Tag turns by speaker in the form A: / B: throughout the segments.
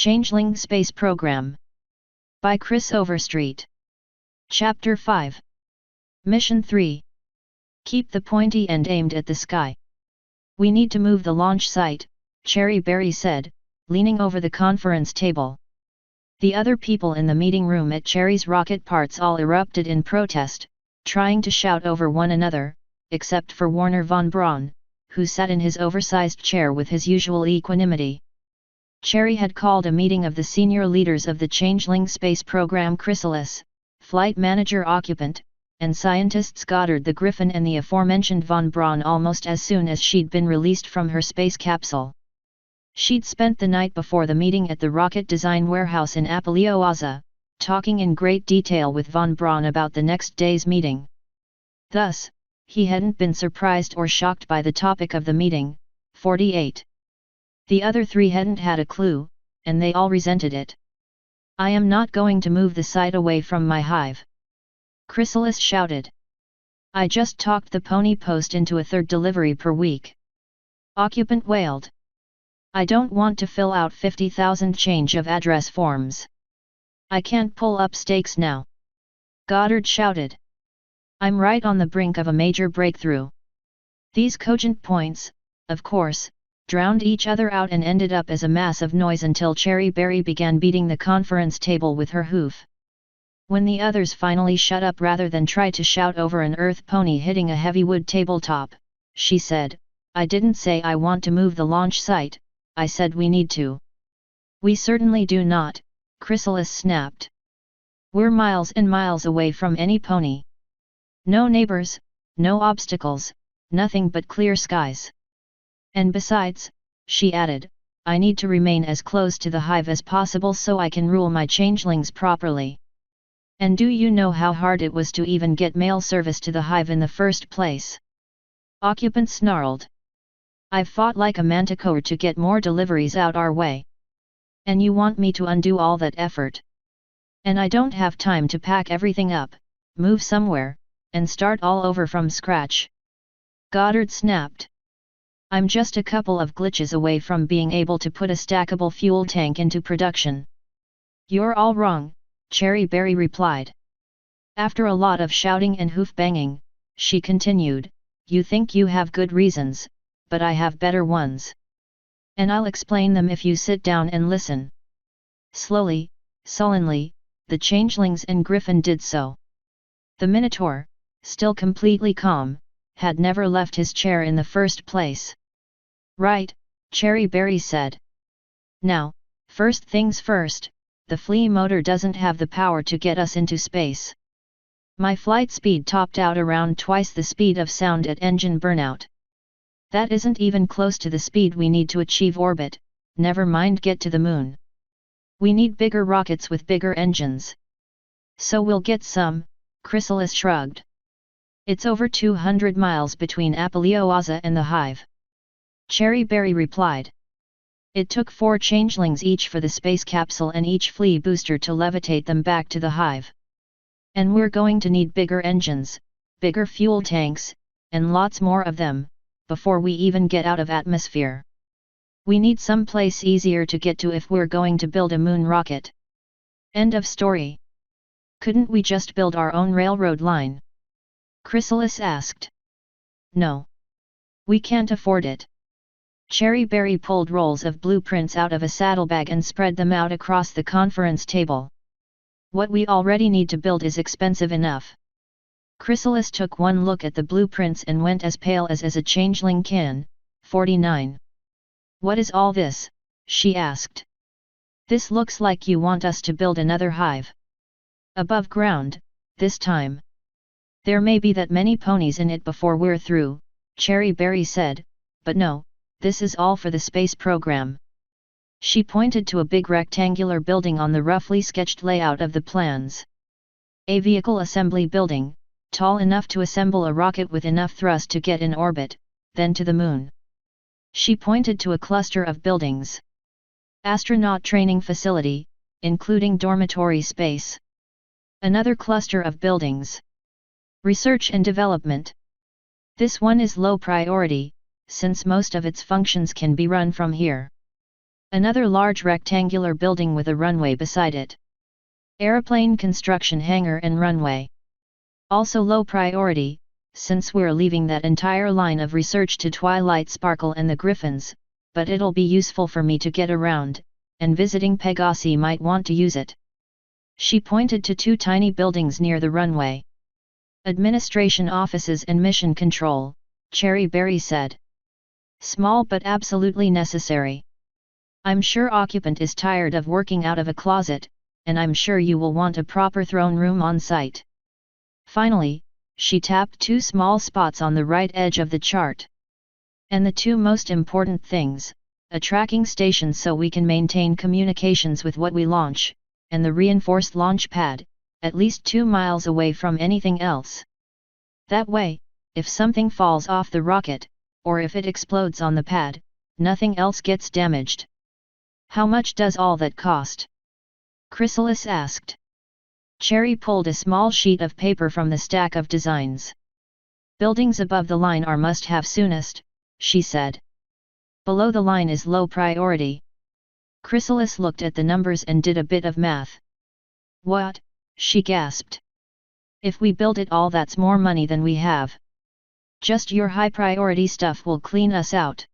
A: Changeling Space Program. By Chris Overstreet. Chapter 5. Mission 3. Keep the pointy end aimed at the sky. We need to move the launch site, Cherry Berry said, leaning over the conference table. The other people in the meeting room at Cherry's rocket parts all erupted in protest, trying to shout over one another, except for Warner von Braun, who sat in his oversized chair with his usual equanimity. Cherry had called a meeting of the senior leaders of the Changeling space program Chrysalis, flight manager Occupant, and scientists Goddard the Griffin and the aforementioned von Braun almost as soon as she'd been released from her space capsule. She'd spent the night before the meeting at the rocket design warehouse in Apalioaza, talking in great detail with von Braun about the next day's meeting. Thus, he hadn't been surprised or shocked by the topic of the meeting, 48. The other three hadn't had a clue, and they all resented it. "I am not going to move the site away from my hive," Chrysalis shouted. "I just talked the pony post into a third delivery per week," Occupant wailed. "I don't want to fill out 50,000 change of address forms. I can't pull up stakes now," Goddard shouted. "I'm right on the brink of a major breakthrough." These cogent points, of course, drowned each other out and ended up as a mass of noise until Cherry Berry began beating the conference table with her hoof. When the others finally shut up rather than try to shout over an earth pony hitting a heavy wood tabletop, she said, "I didn't say I want to move the launch site, I said we need to." "We certainly do not," Chrysalis snapped. "We're miles and miles away from any pony. No neighbors, no obstacles, nothing but clear skies. And besides," she added, "I need to remain as close to the hive as possible so I can rule my changelings properly. And do you know how hard it was to even get mail service to the hive in the first place?" Occupant snarled. "I've fought like a manticore to get more deliveries out our way. And you want me to undo all that effort? And I don't have time to pack everything up, move somewhere, and start all over from scratch," Goddard snapped. "I'm just a couple of glitches away from being able to put a stackable fuel tank into production." "You're all wrong," Cherry Berry replied. After a lot of shouting and hoof banging, she continued, "You think you have good reasons, but I have better ones. And I'll explain them if you sit down and listen." Slowly, sullenly, the changelings and Griffin did so. The Minotaur, still completely calm, had never left his chair in the first place. "Right," Cherry Berry said. "Now, first things first, the flea motor doesn't have the power to get us into space. My flight speed topped out around twice the speed of sound at engine burnout. That isn't even close to the speed we need to achieve orbit, never mind get to the moon. We need bigger rockets with bigger engines. So we'll get some," Chrysalis shrugged. "It's over 200 miles between Apalioaza and the hive," Cherry Berry replied. "It took 4 changelings each for the space capsule and each flea booster to levitate them back to the hive. And we're going to need bigger engines, bigger fuel tanks, and lots more of them, before we even get out of atmosphere. We need some place easier to get to if we're going to build a moon rocket." End of story. "Couldn't we just build our own railroad line?" Chrysalis asked. "No. We can't afford it." Cherry Berry pulled rolls of blueprints out of a saddlebag and spread them out across the conference table. "What we already need to build is expensive enough." Chrysalis took one look at the blueprints and went as pale as a changeling can. 49. "What is all this?" she asked. "This looks like you want us to build another hive. Above ground, this time. There may be that many ponies in it before we're through," Cherry Berry said, "but no. This is all for the space program." She pointed to a big rectangular building on the roughly sketched layout of the plans. "A vehicle assembly building, tall enough to assemble a rocket with enough thrust to get in orbit, then to the moon." She pointed to a cluster of buildings. "Astronaut training facility, including dormitory space." Another cluster of buildings. "Research and development. This one is low priority, since most of its functions can be run from here." Another large rectangular building with a runway beside it. Aeroplane construction hangar and runway. Also low priority, since we're leaving that entire line of research to Twilight Sparkle and the Griffins, but it'll be useful for me to get around, and visiting Pegasi might want to use it. She pointed to two tiny buildings near the runway. Administration offices and mission control, Cherry Berry said. Small but absolutely necessary. I'm sure occupant is tired of working out of a closet, and I'm sure you will want a proper throne room on site. Finally, she tapped two small spots on the right edge of the chart. And the two most important things, a tracking station so we can maintain communications with what we launch, and the reinforced launch pad, at least 2 miles away from anything else. That way, if something falls off the rocket, or if it explodes on the pad, nothing else gets damaged. How much does all that cost? Chrysalis asked. Cherry pulled a small sheet of paper from the stack of designs. Buildings above the line are must-have soonest, she said. Below the line is low priority. Chrysalis looked at the numbers and did a bit of math. What? She gasped. If we build it all, that's more money than we have. Just your high priority stuff will clean us out.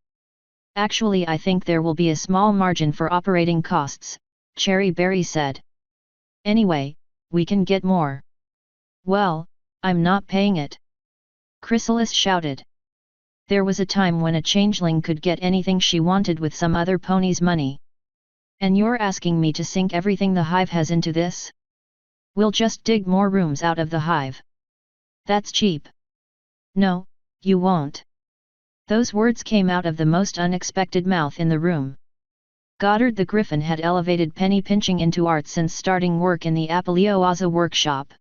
A: Actually, I think there will be a small margin for operating costs, Cherry Berry said. Anyway, we can get more. Well, I'm not paying it. Chrysalis shouted. There was a time when a changeling could get anything she wanted with some other pony's money. And you're asking me to sink everything the hive has into this? We'll just dig more rooms out of the hive. That's cheap. No, you won't. Those words came out of the most unexpected mouth in the room. Goddard the Griffin had elevated penny pinching into art since starting work in the Apelioaza workshop.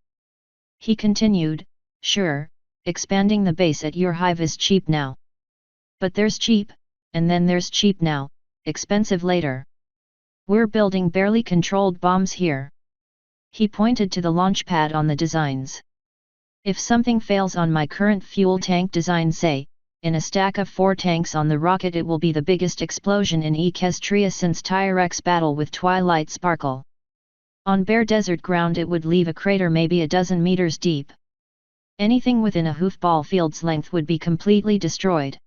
A: He continued, sure, expanding the base at your hive is cheap now. But there's cheap, and then there's cheap now, expensive later. We're building barely controlled bombs here. He pointed to the launch pad on the designs. If something fails on my current fuel tank design, say, in a stack of 4 tanks on the rocket, it will be the biggest explosion in Equestria since Tyrex battle with Twilight Sparkle. On bare desert ground it would leave a crater maybe a dozen meters deep. Anything within a hoofball field's length would be completely destroyed.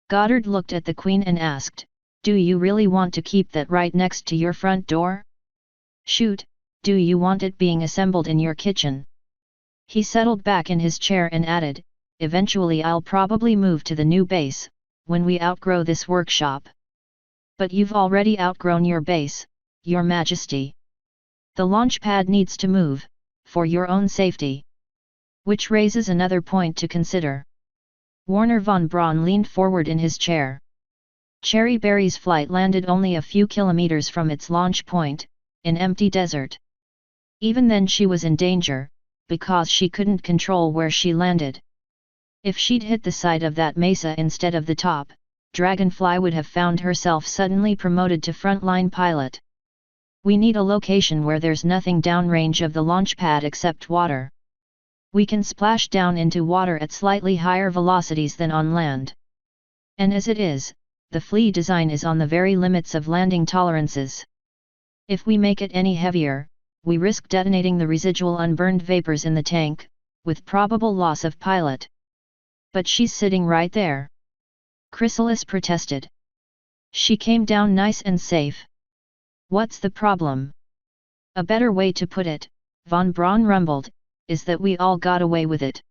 A: Goddard looked at the Queen and asked, do you really want to keep that right next to your front door? Shoot, do you want it being assembled in your kitchen? He settled back in his chair and added, eventually I'll probably move to the new base, when we outgrow this workshop. But you've already outgrown your base, Your Majesty. The launch pad needs to move, for your own safety. Which raises another point to consider. Warner von Braun leaned forward in his chair. Cherry Berry's flight landed only a few kilometers from its launch point, in empty desert. Even then she was in danger, because she couldn't control where she landed. If she'd hit the side of that mesa instead of the top, Dragonfly would have found herself suddenly promoted to frontline pilot. We need a location where there's nothing downrange of the launch pad except water. We can splash down into water at slightly higher velocities than on land. And as it is, the flea design is on the very limits of landing tolerances. If we make it any heavier, we risk detonating the residual unburned vapors in the tank, with probable loss of pilot. But she's sitting right there. Chrysalis protested. She came down nice and safe. What's the problem? A better way to put it, von Braun rumbled, is that we all got away with it.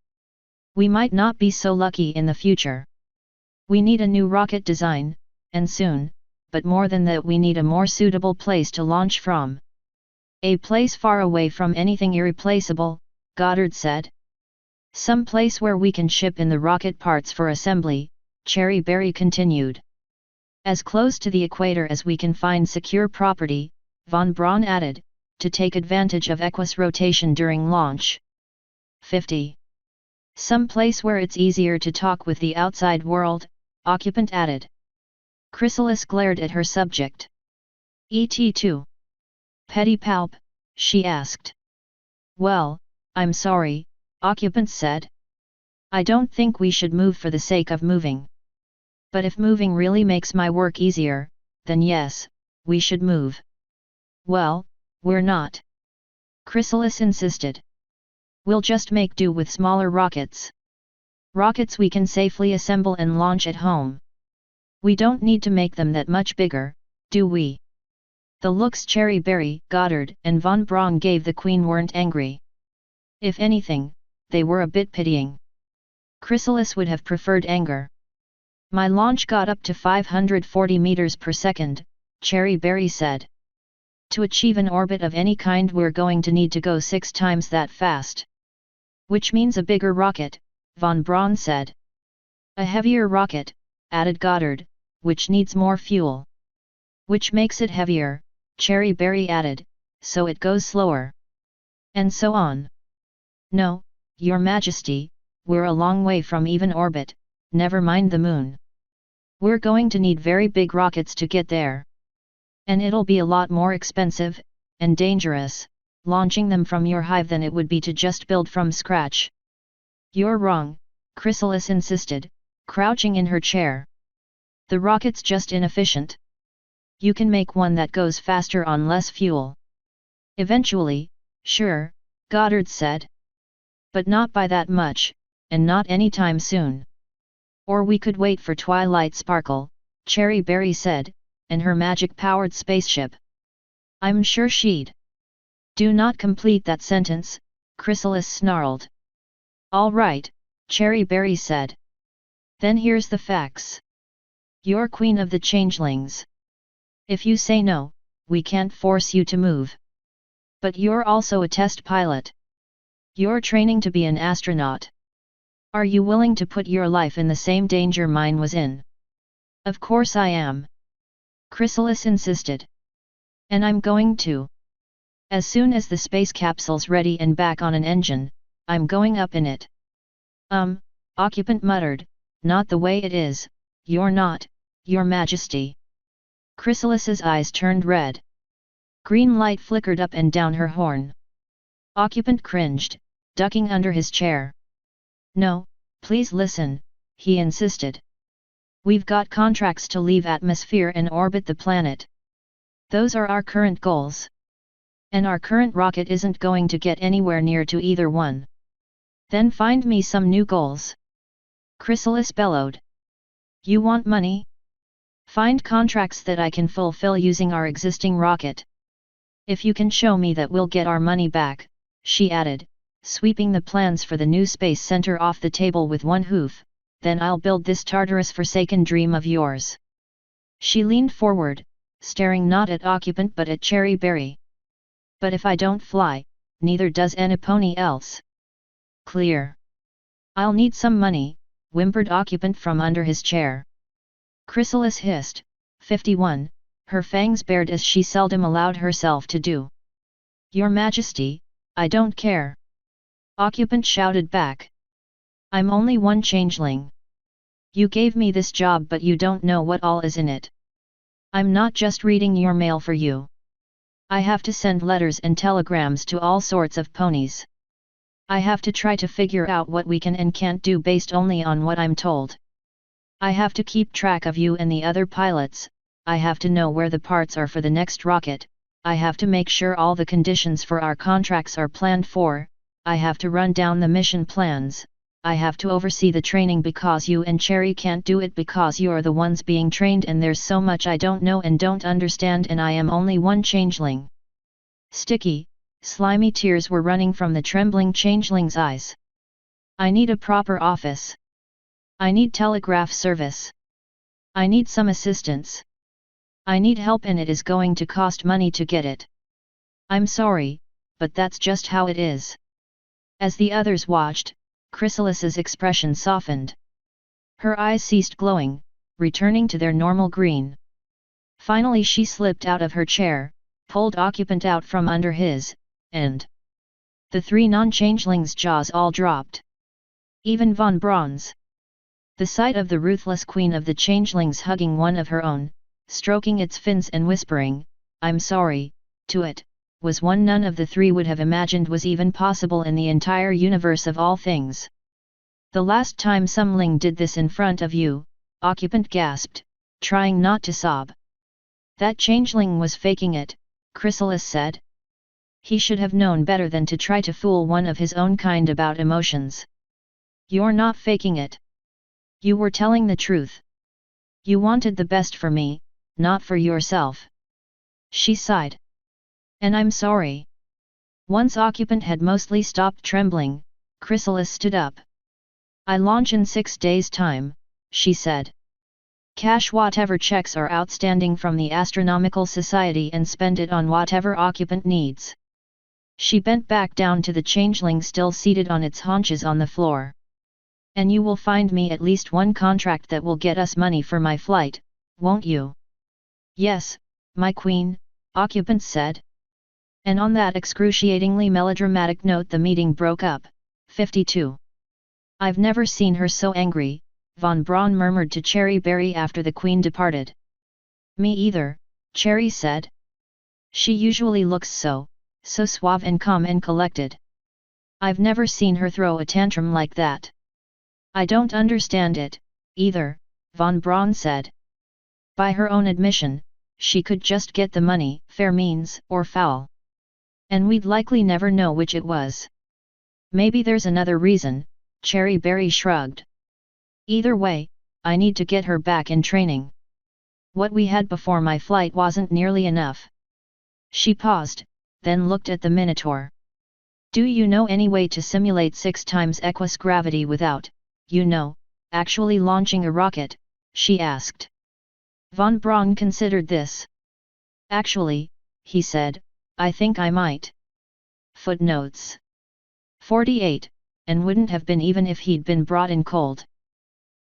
A: We might not be so lucky in the future. We need a new rocket design, and soon, but more than that we need a more suitable place to launch from. A place far away from anything irreplaceable, Goddard said. Some place where we can ship in the rocket parts for assembly, Cherry Berry continued. As close to the equator as we can find secure property, von Braun added, to take advantage of equus rotation during launch. 50. Some place where it's easier to talk with the outside world, Occupant added. Chrysalis glared at her subject. ET2. Petty Palp, she asked. Well, I'm sorry, Occupant said. I don't think we should move for the sake of moving. But if moving really makes my work easier, then yes, we should move. Well, we're not. Chrysalis insisted. We'll just make do with smaller rockets. Rockets we can safely assemble and launch at home. We don't need to make them that much bigger, do we? The looks Cherry Berry, Goddard, and Von Braun gave the Queen weren't angry. If anything, they were a bit pitying. Chrysalis would have preferred anger. My launch got up to 540 meters per second, Cherry Berry said. To achieve an orbit of any kind we're going to need to go 6 times that fast. Which means a bigger rocket, Von Braun said. A heavier rocket, added Goddard, which needs more fuel. Which makes it heavier, Cherry Berry added, so it goes slower. And so on. No, Your Majesty, we're a long way from even orbit, never mind the moon. We're going to need very big rockets to get there. And it'll be a lot more expensive, and dangerous, launching them from your hive than it would be to just build from scratch. You're wrong, Chrysalis insisted, crouching in her chair. The rocket's just inefficient. You can make one that goes faster on less fuel. Eventually, sure, Goddard said. But not by that much, and not anytime soon. Or we could wait for Twilight Sparkle, Cherry Berry said, and her magic-powered spaceship. I'm sure she'd. Do not complete that sentence, Chrysalis snarled. All right, Cherry Berry said. Then here's the facts. You're Queen of the Changelings. If you say no, we can't force you to move. But you're also a test pilot. You're training to be an astronaut. Are you willing to put your life in the same danger mine was in? Of course I am. Chrysalis insisted. And I'm going to. As soon as the space capsule's ready and back on an engine, I'm going up in it. Occupant muttered, not the way it is, you're not, Your Majesty. Chrysalis's eyes turned red. Green light flickered up and down her horn. Occupant cringed, ducking under his chair. No, please listen, he insisted. We've got contracts to leave atmosphere and orbit the planet. Those are our current goals. And our current rocket isn't going to get anywhere near to either one. Then find me some new goals. Chrysalis bellowed. You want money? Find contracts that I can fulfill using our existing rocket. If you can show me that we'll get our money back, she added, sweeping the plans for the new space center off the table with one hoof, then I'll build this Tartarus forsaken dream of yours. She leaned forward, staring not at Occupant but at Cherry Berry. But if I don't fly, neither does any pony else. Clear. I'll need some money, whimpered Occupant from under his chair. Chrysalis hissed, 51, her fangs bared as she seldom allowed herself to do. Your Majesty, I don't care. Occupant shouted back. I'm only one changeling. You gave me this job but you don't know what all is in it. I'm not just reading your mail for you. I have to send letters and telegrams to all sorts of ponies. I have to try to figure out what we can and can't do based only on what I'm told. I have to keep track of you and the other pilots, I have to know where the parts are for the next rocket, I have to make sure all the conditions for our contracts are planned for, I have to run down the mission plans, I have to oversee the training because you and Cherry can't do it because you're the ones being trained and there's so much I don't know and don't understand and I am only one changeling. Sticky, slimy tears were running from the trembling changeling's eyes. I need a proper office. I need telegraph service. I need some assistance. I need help and it is going to cost money to get it. I'm sorry, but that's just how it is. As the others watched, Chrysalis's expression softened. Her eyes ceased glowing, returning to their normal green. Finally she slipped out of her chair, pulled Occupant out from under his, and the 3 non-changelings' jaws all dropped. Even Von Braun's. The sight of the ruthless queen of the changelings hugging one of her own, stroking its fins and whispering, I'm sorry, to it, was one none of the 3 would have imagined was even possible in the entire universe of all things. The last time someling did this in front of you, Occupant gasped, trying not to sob. That changeling was faking it, Chrysalis said. He should have known better than to try to fool one of his own kind about emotions. You're not faking it. You were telling the truth. You wanted the best for me, not for yourself. She sighed. And I'm sorry. Once occupant had mostly stopped trembling, Chrysalis stood up. I launch in 6 days' time, she said. Cash whatever checks are outstanding from the Astronomical Society and spend it on whatever occupant needs. She bent back down to the changeling still seated on its haunches on the floor. And you will find me at least one contract that will get us money for my flight, won't you? Yes, my queen, occupant said. And on that excruciatingly melodramatic note the meeting broke up. 52. I've never seen her so angry, Von Braun murmured to Cherry Berry after the queen departed. Me either, Cherry said. She usually looks so suave and calm and collected. I've never seen her throw a tantrum like that. I don't understand it, either, Von Braun said. By her own admission, she could just get the money, fair means or foul. And we'd likely never know which it was. Maybe there's another reason, Cherry Berry shrugged. Either way, I need to get her back in training. What we had before my flight wasn't nearly enough. She paused, then looked at the Minotaur. Do you know any way to simulate 6 times equus gravity without, actually launching a rocket? She asked. Von Braun considered this. Actually, he said, I think I might. Footnotes 48, and wouldn't have been even if he'd been brought in cold.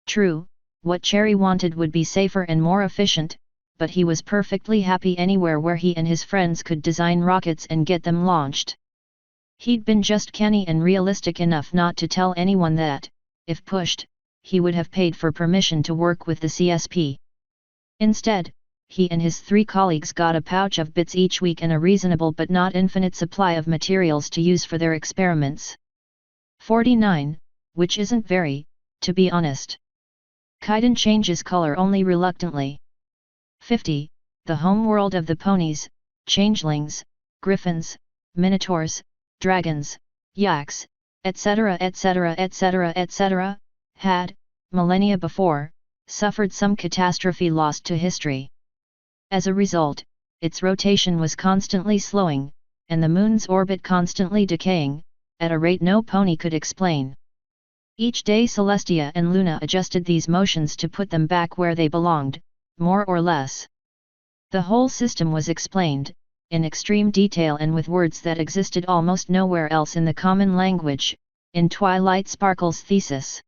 A: True, what Cherry wanted would be safer and more efficient, but he was perfectly happy anywhere where he and his friends could design rockets and get them launched. He'd been just canny and realistic enough not to tell anyone that, if pushed, he would have paid for permission to work with the CSP. Instead, he and his 3 colleagues got a pouch of bits each week and a reasonable but not infinite supply of materials to use for their experiments. 49, which isn't very, to be honest. Kaiden changes color only reluctantly. 50, the homeworld of the ponies, changelings, griffins, minotaurs, dragons, yaks, etc. etc. etc. etc., had, millennia before, suffered some catastrophe lost to history. As a result, its rotation was constantly slowing, and the moon's orbit constantly decaying, at a rate no pony could explain. Each day Celestia and Luna adjusted these motions to put them back where they belonged, more or less. The whole system was explained, in extreme detail and with words that existed almost nowhere else in the common language, in Twilight Sparkle's thesis.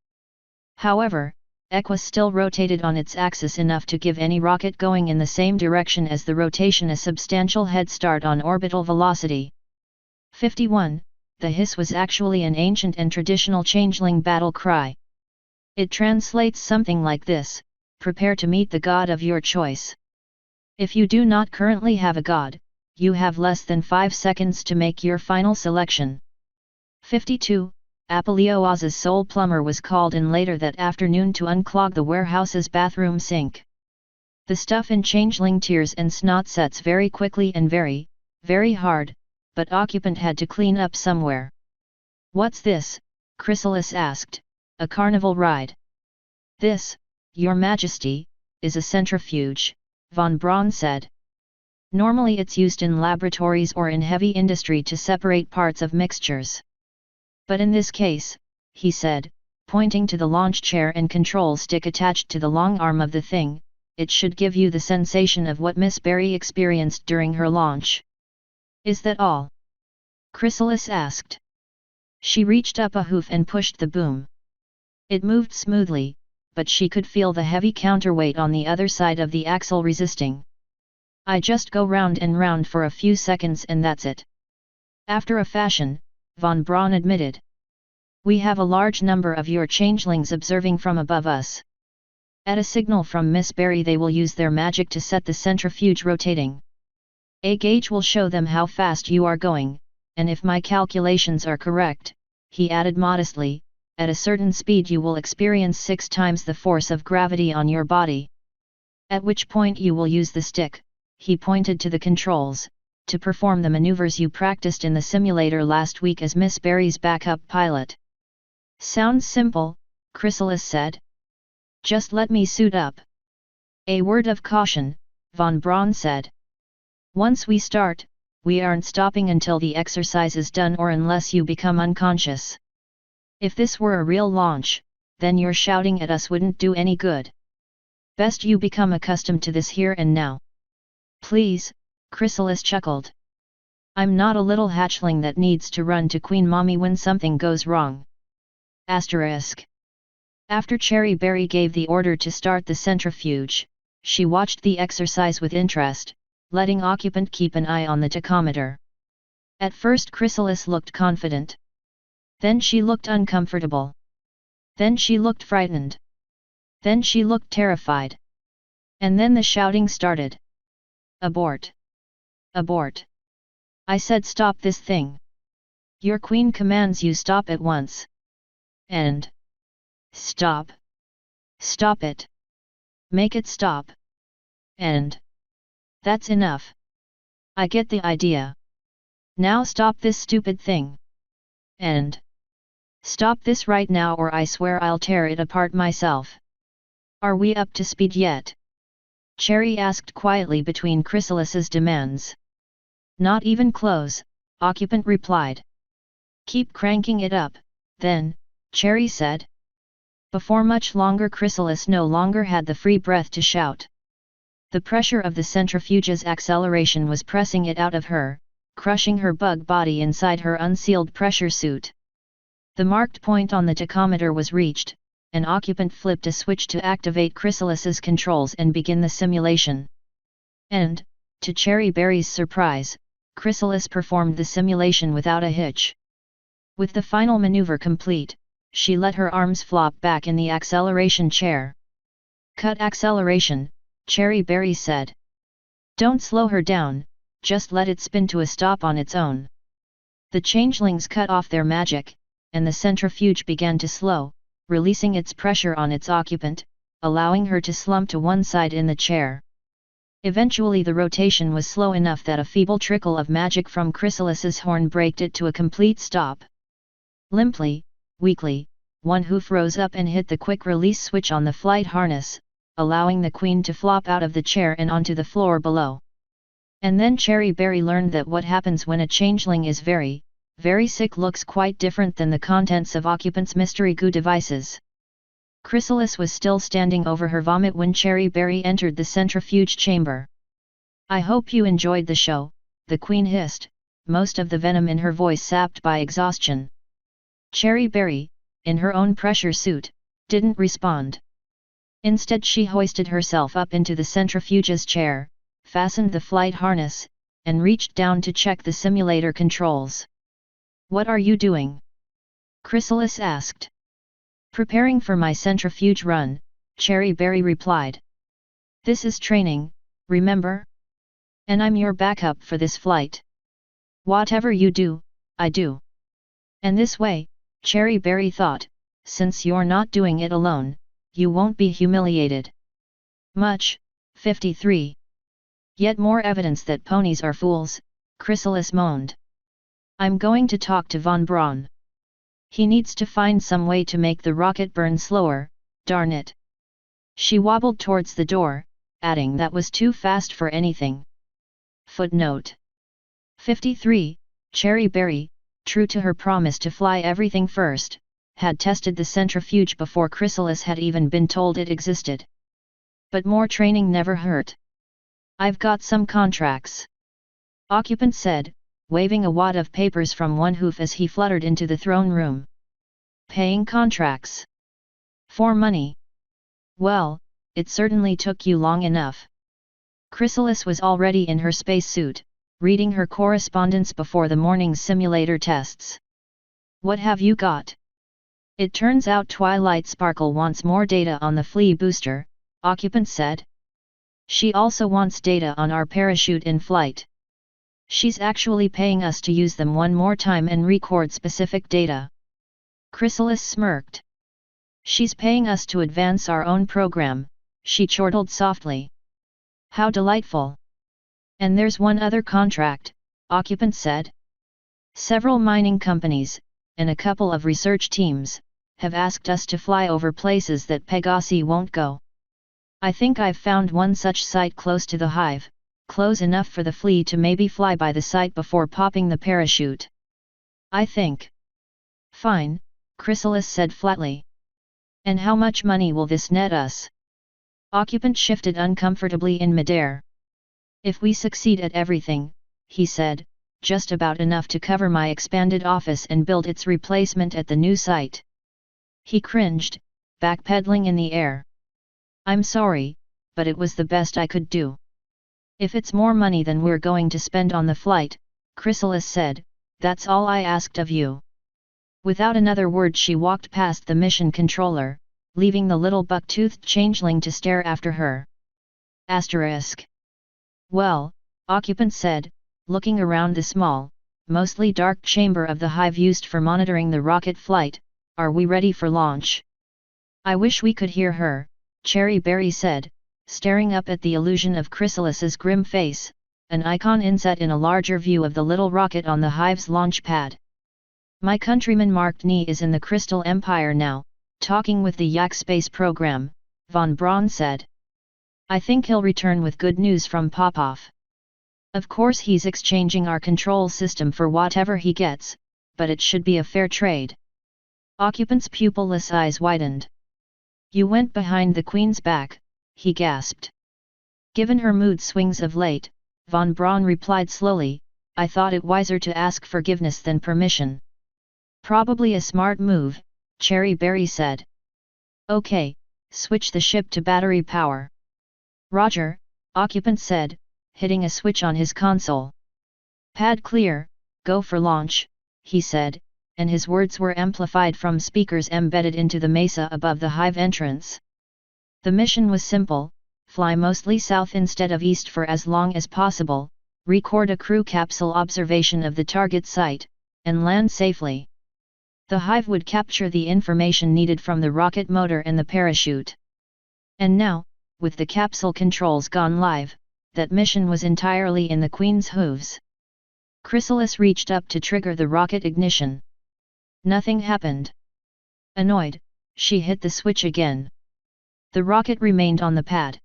A: However, Equus still rotated on its axis enough to give any rocket going in the same direction as the rotation a substantial head start on orbital velocity. 51. The hiss was actually an ancient and traditional changeling battle cry. It translates something like this: prepare to meet the god of your choice. If you do not currently have a god, you have less than 5 seconds to make your final selection. 52. Apollioa's soul plumber was called in later that afternoon to unclog the warehouse's bathroom sink. The stuff in changeling tears and snot sets very quickly and very, very hard, but occupant had to clean up somewhere. What's this? Chrysalis asked. A carnival ride. This, Your Majesty, is a centrifuge, Von Braun said. Normally it's used in laboratories or in heavy industry to separate parts of mixtures. But in this case, he said, pointing to the launch chair and control stick attached to the long arm of the thing, it should give you the sensation of what Miss Berry experienced during her launch. Is that all? Chrysalis asked. She reached up a hoof and pushed the boom. It moved smoothly, but she could feel the heavy counterweight on the other side of the axle resisting. I just go round and round for a few seconds and that's it. After a fashion, Von Braun admitted. We have a large number of your changelings observing from above us. At a signal from Miss Berry they will use their magic to set the centrifuge rotating. A gauge will show them how fast you are going, and if my calculations are correct, he added modestly, at a certain speed you will experience 6 times the force of gravity on your body. At which point you will use the stick, he pointed to the controls, to perform the maneuvers you practiced in the simulator last week as Miss Berry's backup pilot. Sounds simple, Chrysalis said. Just let me suit up. A word of caution, von Braun said. Once we start, we aren't stopping until the exercise is done or unless you become unconscious. If this were a real launch, then your shouting at us wouldn't do any good. Best you become accustomed to this here and now. Please, Chrysalis chuckled. I'm not a little hatchling that needs to run to Queen Mommy when something goes wrong. Asterisk. After Cherry Berry gave the order to start the centrifuge, she watched the exercise with interest, letting occupant keep an eye on the tachometer. At first Chrysalis looked confident. Then she looked uncomfortable. Then she looked frightened. Then she looked terrified. And then the shouting started. Abort! Abort! I said stop this thing! Your queen commands you stop at once. And stop! Stop it! Make it stop! And that's enough. I get the idea. Now stop this stupid thing. And stop this right now or I swear I'll tear it apart myself. Are we up to speed yet? Cherry asked quietly between Chrysalis's demands. Not even close, occupant replied. Keep cranking it up, then, Cherry said. Before much longer Chrysalis no longer had the free breath to shout. The pressure of the centrifuge's acceleration was pressing it out of her, crushing her bug body inside her unsealed pressure suit. The marked point on the tachometer was reached, an occupant flipped a switch to activate Chrysalis's controls and begin the simulation. And, to Cherry Berry's surprise, Chrysalis performed the simulation without a hitch. With the final maneuver complete, she let her arms flop back in the acceleration chair. Cut acceleration, Cherry Berry said. Don't slow her down, just let it spin to a stop on its own. The changelings cut off their magic, and the centrifuge began to slow, releasing its pressure on its occupant, allowing her to slump to one side in the chair. Eventually the rotation was slow enough that a feeble trickle of magic from Chrysalis's horn braked it to a complete stop. Limply, weakly, one hoof rose up and hit the quick-release switch on the flight harness, allowing the queen to flop out of the chair and onto the floor below. And then Cherry Berry learned that what happens when a changeling is very, very sick looks quite different than the contents of occupant's mystery goo devices. Chrysalis was still standing over her vomit when Cherry Berry entered the centrifuge chamber. I hope you enjoyed the show, the queen hissed, most of the venom in her voice sapped by exhaustion. Cherry Berry, in her own pressure suit, didn't respond. Instead she hoisted herself up into the centrifuge's chair, fastened the flight harness, and reached down to check the simulator controls. What are you doing? Chrysalis asked. Preparing for my centrifuge run, Cherry Berry replied. This is training, remember? And I'm your backup for this flight. Whatever you do, I do. And this way, Cherry Berry thought, since you're not doing it alone, you won't be humiliated. Much, 53. Yet more evidence that ponies are fools, Chrysalis moaned. I'm going to talk to von Braun. He needs to find some way to make the rocket burn slower, darn it. She wobbled towards the door, adding that was too fast for anything. Footnote 53, Cherry Berry, true to her promise to fly everything first, had tested the centrifuge before Chrysalis had even been told it existed. But more training never hurt. I've got some contracts. Occupant said, waving a wad of papers from one hoof as he fluttered into the throne room. Paying contracts. For money. Well, it certainly took you long enough. Chrysalis was already in her spacesuit, reading her correspondence before the morning's simulator tests. What have you got? It turns out Twilight Sparkle wants more data on the flea booster, Occupant said. She also wants data on our parachute in flight. She's actually paying us to use them one more time and record specific data. Chrysalis smirked. She's paying us to advance our own program, she chortled softly. How delightful. And there's one other contract, occupant said. Several mining companies, and a couple of research teams, have asked us to fly over places that Pegasi won't go. I think I've found one such site close to the hive, close enough for the flea to maybe fly by the site before popping the parachute. I think. Fine, Chrysalis said flatly. And how much money will this net us? Occupant shifted uncomfortably in midair. If we succeed at everything, he said, just about enough to cover my expanded office and build its replacement at the new site. He cringed, backpedaling in the air. I'm sorry, but it was the best I could do. If it's more money than we're going to spend on the flight, Chrysalis said, that's all I asked of you. Without another word she walked past the mission controller, leaving the little buck-toothed changeling to stare after her. Asterisk. Well, occupant said, looking around the small, mostly dark chamber of the hive used for monitoring the rocket flight, are we ready for launch? I wish we could hear her, Cherry Berry said, staring up at the illusion of Chrysalis's grim face, an icon inset in a larger view of the little rocket on the hive's launch pad. My countryman Mark Nee is in the Crystal Empire now, talking with the Yak space program, von Braun said. I think he'll return with good news from Popov. Of course he's exchanging our control system for whatever he gets, but it should be a fair trade. Occupant's pupilless eyes widened. You went behind the Queen's back, he gasped. Given her mood swings of late, von Braun replied slowly, I thought it wiser to ask forgiveness than permission. Probably a smart move, Cherry Berry said. Okay, switch the ship to battery power. Roger, occupant said, hitting a switch on his console. Pad clear, go for launch, he said, and his words were amplified from speakers embedded into the mesa above the hive entrance. The mission was simple, fly mostly south instead of east for as long as possible, record a crew capsule observation of the target site, and land safely. The hive would capture the information needed from the rocket motor and the parachute. And now, with the capsule controls gone live, that mission was entirely in the Queen's hooves. Chrysalis reached up to trigger the rocket ignition. Nothing happened. Annoyed, she hit the switch again. The rocket remained on the pad.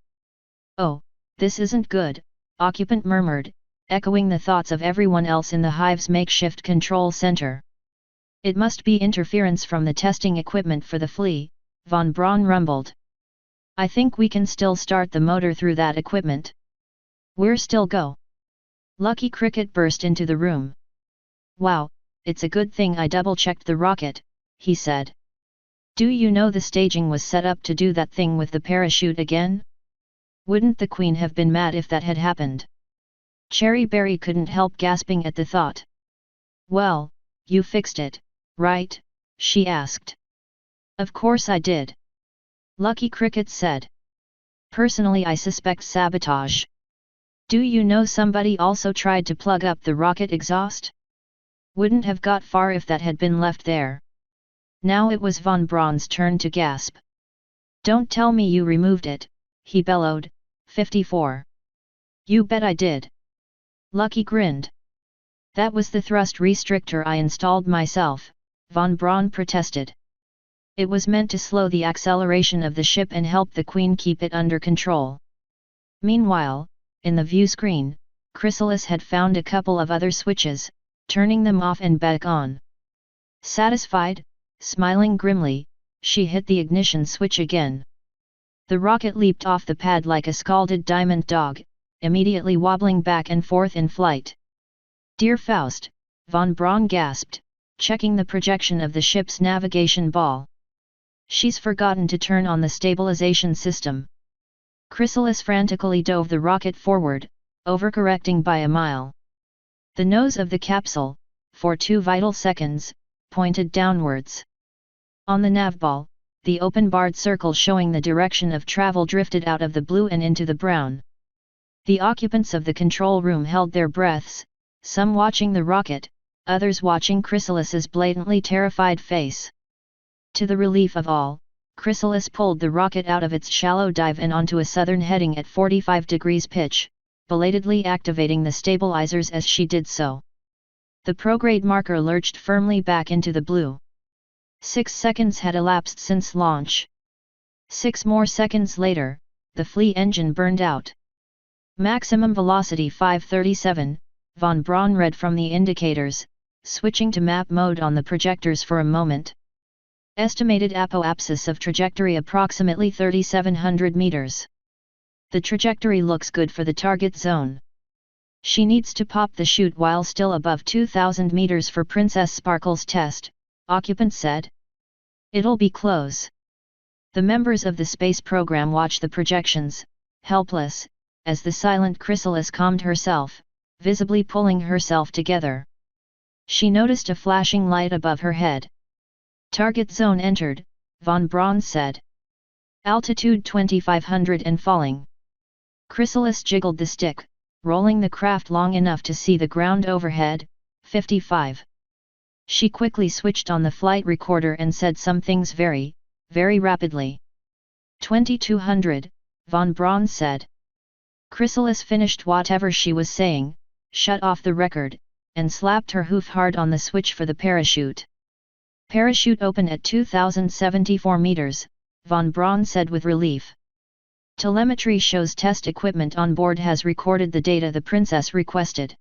A: Oh, this isn't good, occupant murmured, echoing the thoughts of everyone else in the hive's makeshift control center. It must be interference from the testing equipment for the flea, von Braun rumbled. I think we can still start the motor through that equipment. We're still go. Lucky Cricket burst into the room. Wow, it's a good thing I double-checked the rocket, he said. Do you know the staging was set up to do that thing with the parachute again? Wouldn't the Queen have been mad if that had happened? Cherry Berry couldn't help gasping at the thought. Well, you fixed it, right? She asked. Of course I did. Lucky Cricket said. Personally I suspect sabotage. Do you know somebody also tried to plug up the rocket exhaust? Wouldn't have got far if that had been left there. Now it was von Braun's turn to gasp. Don't tell me you removed it, he bellowed, 54. You bet I did. Lucky grinned. That was the thrust restrictor I installed myself, von Braun protested. It was meant to slow the acceleration of the ship and help the Queen keep it under control. Meanwhile, in the view screen, Chrysalis had found a couple of other switches, turning them off and back on. Satisfied, smiling grimly, she hit the ignition switch again. The rocket leaped off the pad like a scalded diamond dog, immediately wobbling back and forth in flight. Dear Faust, von Braun gasped, checking the projection of the ship's navigation ball. She's forgotten to turn on the stabilization system. Chrysalis frantically dove the rocket forward, overcorrecting by a mile. The nose of the capsule, for 2 vital seconds, pointed downwards. On the navball, the open barred circle showing the direction of travel drifted out of the blue and into the brown. The occupants of the control room held their breaths, some watching the rocket, others watching Chrysalis's blatantly terrified face. To the relief of all, Chrysalis pulled the rocket out of its shallow dive and onto a southern heading at 45 degrees pitch, belatedly activating the stabilizers as she did so. The prograde marker lurched firmly back into the blue. 6 seconds had elapsed since launch. 6 more seconds later, the flea engine burned out. Maximum velocity 537, von Braun read from the indicators, switching to map mode on the projectors for a moment. Estimated apoapsis of trajectory approximately 3,700 meters. The trajectory looks good for the target zone. She needs to pop the chute while still above 2,000 meters for Princess Sparkle's test, occupant said. It'll be close. The members of the space program watch the projections, helpless, as the silent Chrysalis calmed herself, visibly pulling herself together. She noticed a flashing light above her head. Target zone entered, von Braun said. Altitude 2,500 and falling. Chrysalis jiggled the stick, rolling the craft long enough to see the ground overhead, 55. She quickly switched on the flight recorder and said some things very, very rapidly. 2,200, von Braun said. Chrysalis finished whatever she was saying, shut off the record, and slapped her hoof hard on the switch for the parachute. Parachute open at 2,074 meters, von Braun said with relief. Telemetry shows test equipment on board has recorded the data the princess requested.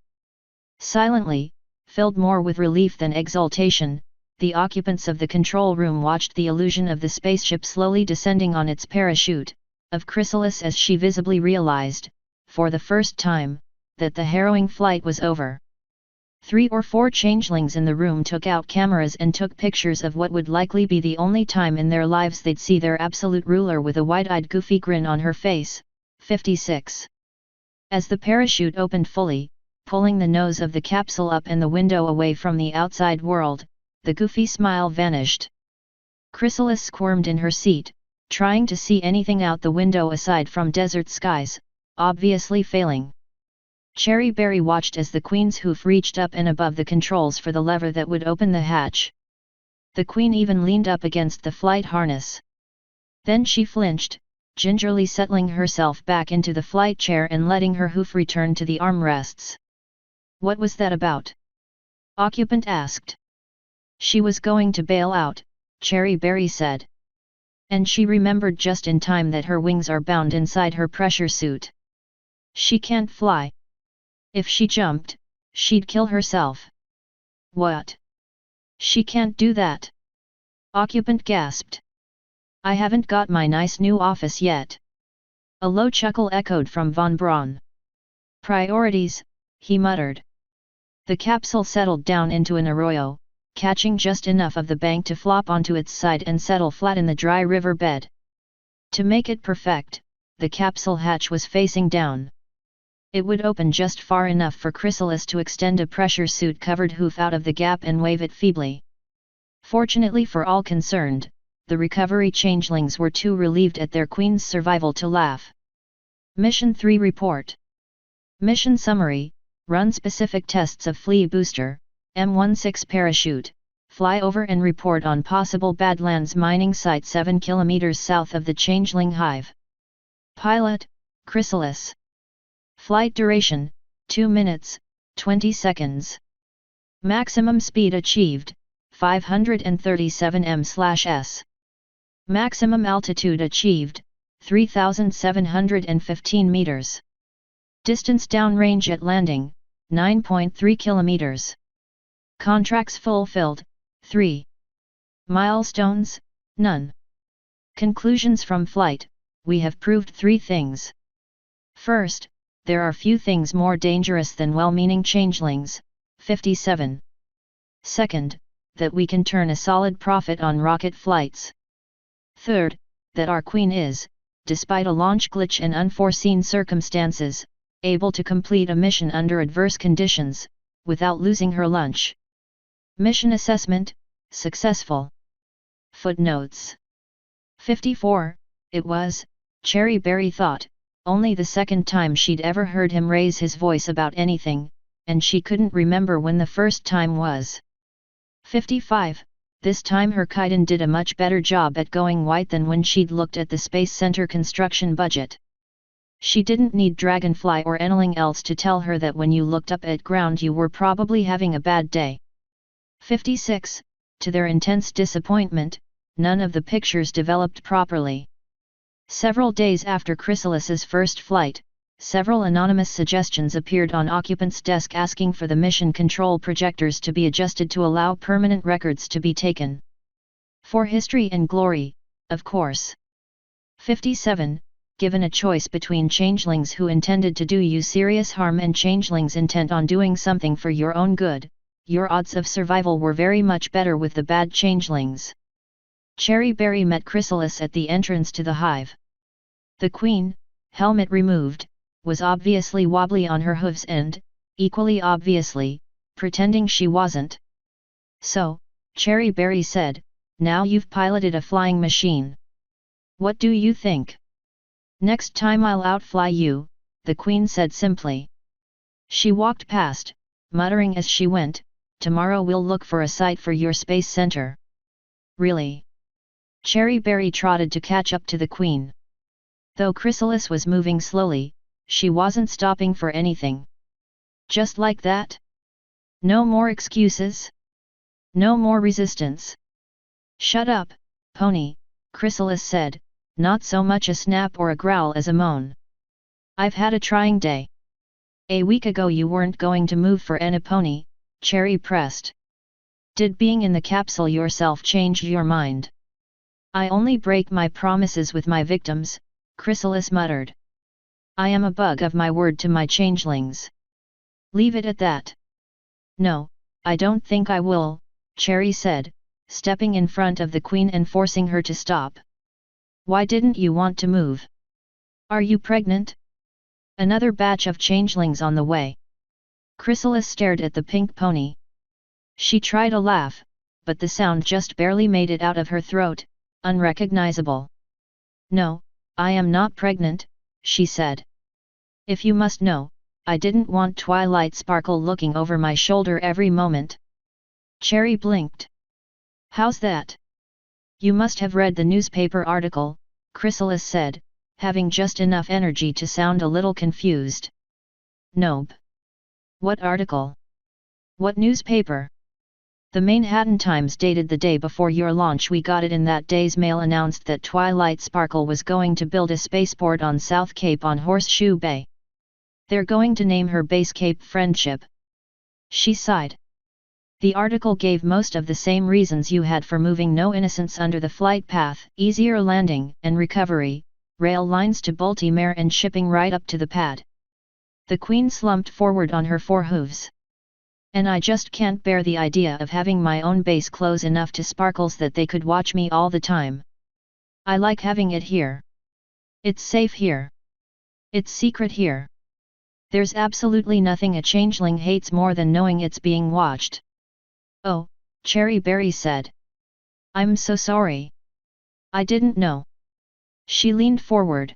A: Silently, filled more with relief than exultation, the occupants of the control room watched the illusion of the spaceship slowly descending on its parachute, of Chrysalis as she visibly realized, for the first time, that the harrowing flight was over. 3 or 4 changelings in the room took out cameras and took pictures of what would likely be the only time in their lives they'd see their absolute ruler with a wide-eyed goofy grin on her face, 56. As the parachute opened fully, pulling the nose of the capsule up and the window away from the outside world, the goofy smile vanished. Chrysalis squirmed in her seat, trying to see anything out the window aside from desert skies, obviously failing. Cherry Berry watched as the Queen's hoof reached up and above the controls for the lever that would open the hatch. The Queen even leaned up against the flight harness. Then she flinched, gingerly settling herself back into the flight chair and letting her hoof return to the armrests. What was that about? Occupant asked. She was going to bail out, Cherry Berry said. And she remembered just in time that her wings are bound inside her pressure suit. She can't fly. If she jumped, she'd kill herself. What? She can't do that. Occupant gasped. I haven't got my nice new office yet. A low chuckle echoed from von Braun. Priorities, he muttered. The capsule settled down into an arroyo, catching just enough of the bank to flop onto its side and settle flat in the dry river bed. To make it perfect, the capsule hatch was facing down. It would open just far enough for Chrysalis to extend a pressure suit-covered hoof out of the gap and wave it feebly. Fortunately for all concerned, the recovery changelings were too relieved at their queen's survival to laugh. Mission 3 Report. Mission Summary: Run specific tests of Flea Booster, M16 parachute, fly over and report on possible Badlands mining site 7 km south of the Changeling hive. Pilot, Chrysalis. Flight duration, 2 minutes, 20 seconds. Maximum speed achieved, 537 m/s. Maximum altitude achieved, 3,715 meters. Distance downrange at landing, 9.3 kilometers. Contracts fulfilled, 3. Milestones, none. Conclusions from flight: we have proved 3 things. First, there are few things more dangerous than well-meaning changelings, 57. Second, that we can turn a solid profit on rocket flights. Third, that our Queen is, despite a launch glitch and unforeseen circumstances, able to complete a mission under adverse conditions, without losing her lunch. Mission assessment, successful. Footnotes. 54, it was, Cherry Berry thought, only the second time she'd ever heard him raise his voice about anything, and she couldn't remember when the first time was. 55, this time her Kaiden did a much better job at going white than when she'd looked at the Space Center construction budget. She didn't need Dragonfly or anything else to tell her that when you looked up at ground you were probably having a bad day. 56. To their intense disappointment, none of the pictures developed properly. Several days after Chrysalis's first flight, several anonymous suggestions appeared on occupant's desk asking for the mission control projectors to be adjusted to allow permanent records to be taken. For history and glory, of course. 57. Given a choice between changelings who intended to do you serious harm and changelings intent on doing something for your own good, your odds of survival were very much better with the bad changelings. Cherry Berry met Chrysalis at the entrance to the hive. The queen, helmet removed, was obviously wobbly on her hooves and, equally obviously, pretending she wasn't. So, Cherry Berry said, "Now you've piloted a flying machine. What do you think?" "Next time I'll outfly you," the queen said simply. She walked past, muttering as she went, "Tomorrow we'll look for a site for your space center." "Really?" Cherry Berry trotted to catch up to the queen. Though Chrysalis was moving slowly, she wasn't stopping for anything. "Just like that? No more excuses? No more resistance?" "Shut up, pony," Chrysalis said, not so much a snap or a growl as a moan. "I've had a trying day." "A week ago you weren't going to move for any pony," Cherry pressed. "Did being in the capsule yourself change your mind?" "I only break my promises with my victims," Chrysalis muttered. "I am a bug of my word to my changelings." "Leave it at that." "No, I don't think I will," Cherry said, stepping in front of the queen and forcing her to stop. "Why didn't you want to move? Are you pregnant? Another batch of changelings on the way?" Chrysalis stared at the pink pony. She tried a laugh, but the sound just barely made it out of her throat, unrecognizable. "No, I am not pregnant," she said. "If you must know, I didn't want Twilight Sparkle looking over my shoulder every moment." Cherry blinked. "How's that?" "You must have read the newspaper article," Chrysalis said, having just enough energy to sound a little confused. "Nope." "What article? What newspaper?" "The Manhattan Times dated the day before your launch. We got it in that day's mail. Announced that Twilight Sparkle was going to build a spaceport on South Cape on Horseshoe Bay. They're going to name her base Cape Friendship." She sighed. "The article gave most of the same reasons you had for moving. No innocents under the flight path, easier landing and recovery, rail lines to Baltimore and shipping right up to the pad." The queen slumped forward on her forehooves. "And I just can't bear the idea of having my own base close enough to Sparkles that they could watch me all the time. I like having it here. It's safe here. It's secret here. There's absolutely nothing a changeling hates more than knowing it's being watched." "Oh," Cherry Berry said. "I'm so sorry. I didn't know." She leaned forward.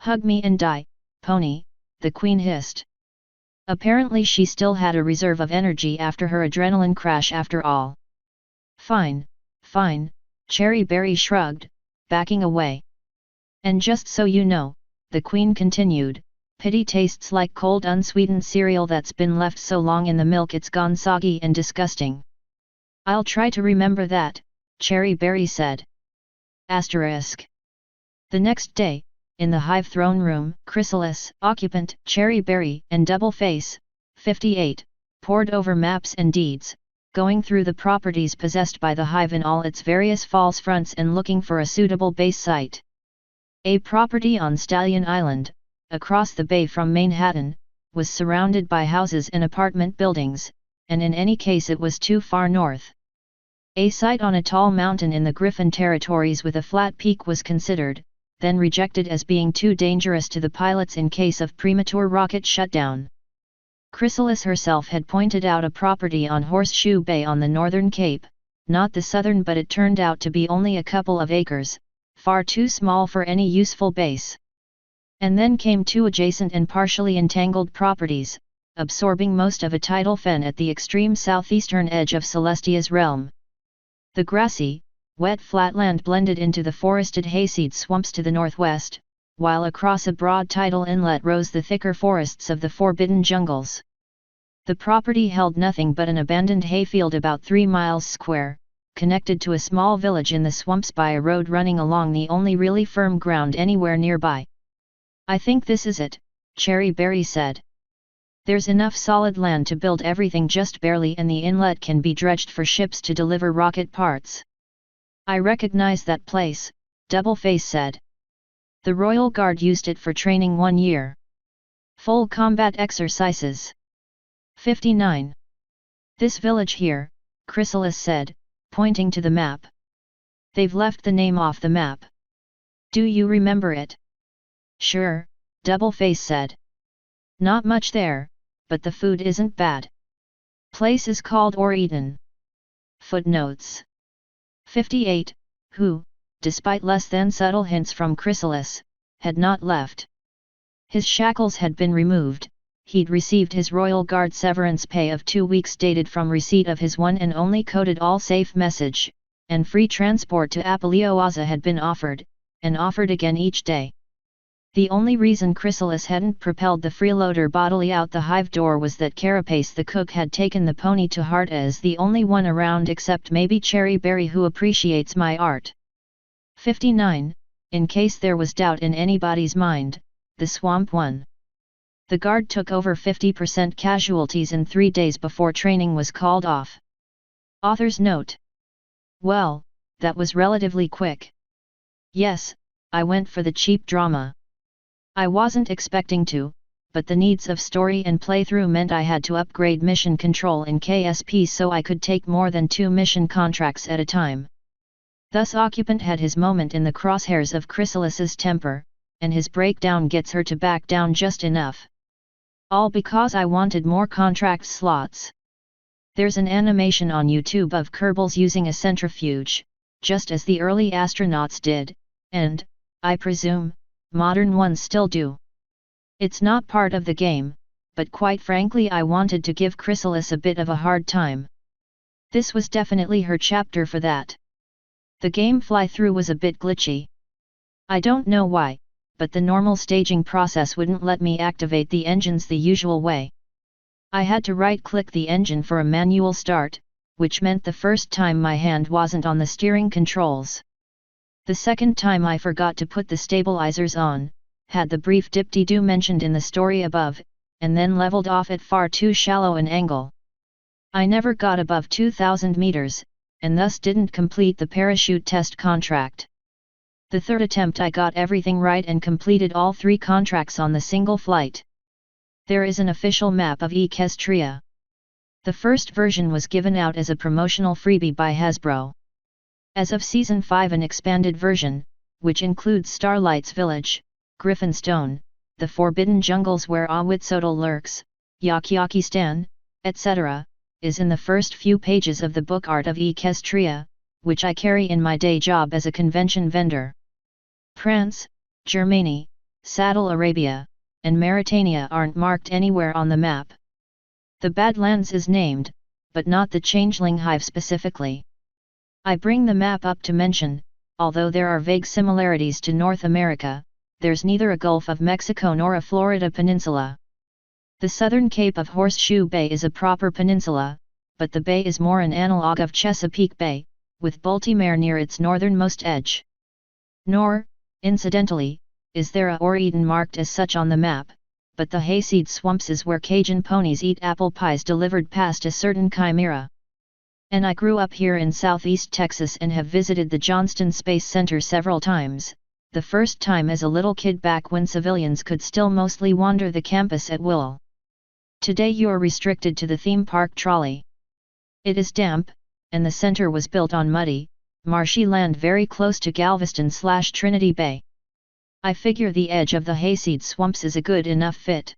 A: "Hug me and die, pony," the queen hissed. Apparently she still had a reserve of energy after her adrenaline crash after all. "Fine, fine," Cherry Berry shrugged, backing away. "And just so you know," the queen continued, "pity tastes like cold unsweetened cereal that's been left so long in the milk it's gone soggy and disgusting." "I'll try to remember that," Cherry Berry said. **. The next day, in the hive throne room, Chrysalis, occupant, Cherry Berry, and Double Face, 58, pored over maps and deeds, going through the properties possessed by the hive in all its various false fronts and looking for a suitable base site. A property on Stallion Island, across the bay from Manhattan, was surrounded by houses and apartment buildings, and in any case it was too far north. A site on a tall mountain in the Griffin territories with a flat peak was considered, then rejected as being too dangerous to the pilots in case of premature rocket shutdown. Chrysalis herself had pointed out a property on Horseshoe Bay on the northern cape, not the southern, but it turned out to be only a couple of acres, far too small for any useful base. And then came two adjacent and partially entangled properties, absorbing most of a tidal fen at the extreme southeastern edge of Celestia's realm. The grassy, wet flatland blended into the forested hayseed swamps to the northwest, while across a broad tidal inlet rose the thicker forests of the forbidden jungles. The property held nothing but an abandoned hayfield about 3 miles square, connected to a small village in the swamps by a road running along the only really firm ground anywhere nearby. "I think this is it," Cherry Berry said. "There's enough solid land to build everything just barely, and the inlet can be dredged for ships to deliver rocket parts." "I recognize that place," Doubleface said. "The Royal Guard used it for training 1 year. Full combat exercises." 59. "This village here," Chrysalis said, pointing to the map. "They've left the name off the map. Do you remember it?" "Sure," Doubleface said. "Not much there, but the food isn't bad. Place is called Or-Eden." Footnotes. 58. Who, despite less than subtle hints from Chrysalis, had not left. His shackles had been removed, he'd received his Royal Guard severance pay of 2 weeks dated from receipt of his one and only coded all-safe message, and free transport to Apalioaza had been offered, and offered again each day. The only reason Chrysalis hadn't propelled the freeloader bodily out the hive door was that Carapace the cook had taken the pony to heart as the only one around except maybe Cherry Berry who appreciates my art. 59. In case there was doubt in anybody's mind, the swamp won. The guard took over 50% casualties in 3 days before training was called off. Author's note. Well, that was relatively quick. Yes, I went for the cheap drama. I wasn't expecting to, but the needs of story and playthrough meant I had to upgrade mission control in KSP so I could take more than 2 mission contracts at a time. Thus Occupant had his moment in the crosshairs of Chrysalis's temper, and his breakdown gets her to back down just enough. All because I wanted more contract slots. There's an animation on YouTube of Kerbals using a centrifuge, just as the early astronauts did, and, I presume, modern ones still do. It's not part of the game, but quite frankly I wanted to give Chrysalis a bit of a hard time. This was definitely her chapter for that. The game fly-through was a bit glitchy. I don't know why, but the normal staging process wouldn't let me activate the engines the usual way. I had to right-click the engine for a manual start, which meant the first time my hand wasn't on the steering controls. The second time I forgot to put the stabilizers on, had the brief dip-de-doo mentioned in the story above, and then leveled off at far too shallow an angle. I never got above 2,000 meters, and thus didn't complete the parachute test contract. The third attempt I got everything right and completed all 3 contracts on the single flight. There is an official map of Equestria. The first version was given out as a promotional freebie by Hasbro. As of Season 5 an expanded version, which includes Starlight's Village, Griffinstone, the Forbidden Jungles where Awitsodal lurks, Yakyakistan, etc., is in the first few pages of the book art of Equestria, which I carry in my day job as a convention vendor. France, Germany, Saddle Arabia, and Mauritania aren't marked anywhere on the map. The Badlands is named, but not the Changeling Hive specifically. I bring the map up to mention, although there are vague similarities to North America, there's neither a Gulf of Mexico nor a Florida peninsula. The southern Cape of Horseshoe Bay is a proper peninsula, but the bay is more an analog of Chesapeake Bay, with Baltimore near its northernmost edge. Nor, incidentally, is there a Or-Eden marked as such on the map, but the hayseed swamps is where Cajun ponies eat apple pies delivered past a certain chimera. And I grew up here in southeast Texas and have visited the Johnston Space Center several times, the first time as a little kid back when civilians could still mostly wander the campus at will. Today you're restricted to the theme park trolley. It is damp, and the center was built on muddy, marshy land very close to Galveston/Trinity Bay. I figure the edge of the hayseed swamps is a good enough fit.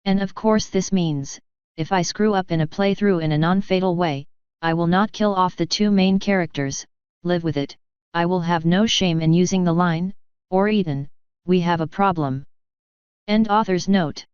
A: And of course this means, if I screw up in a playthrough in a non-fatal way, I will not kill off the 2 main characters, live with it, I will have no shame in using the line, Or-Eden, we have a problem. End author's note.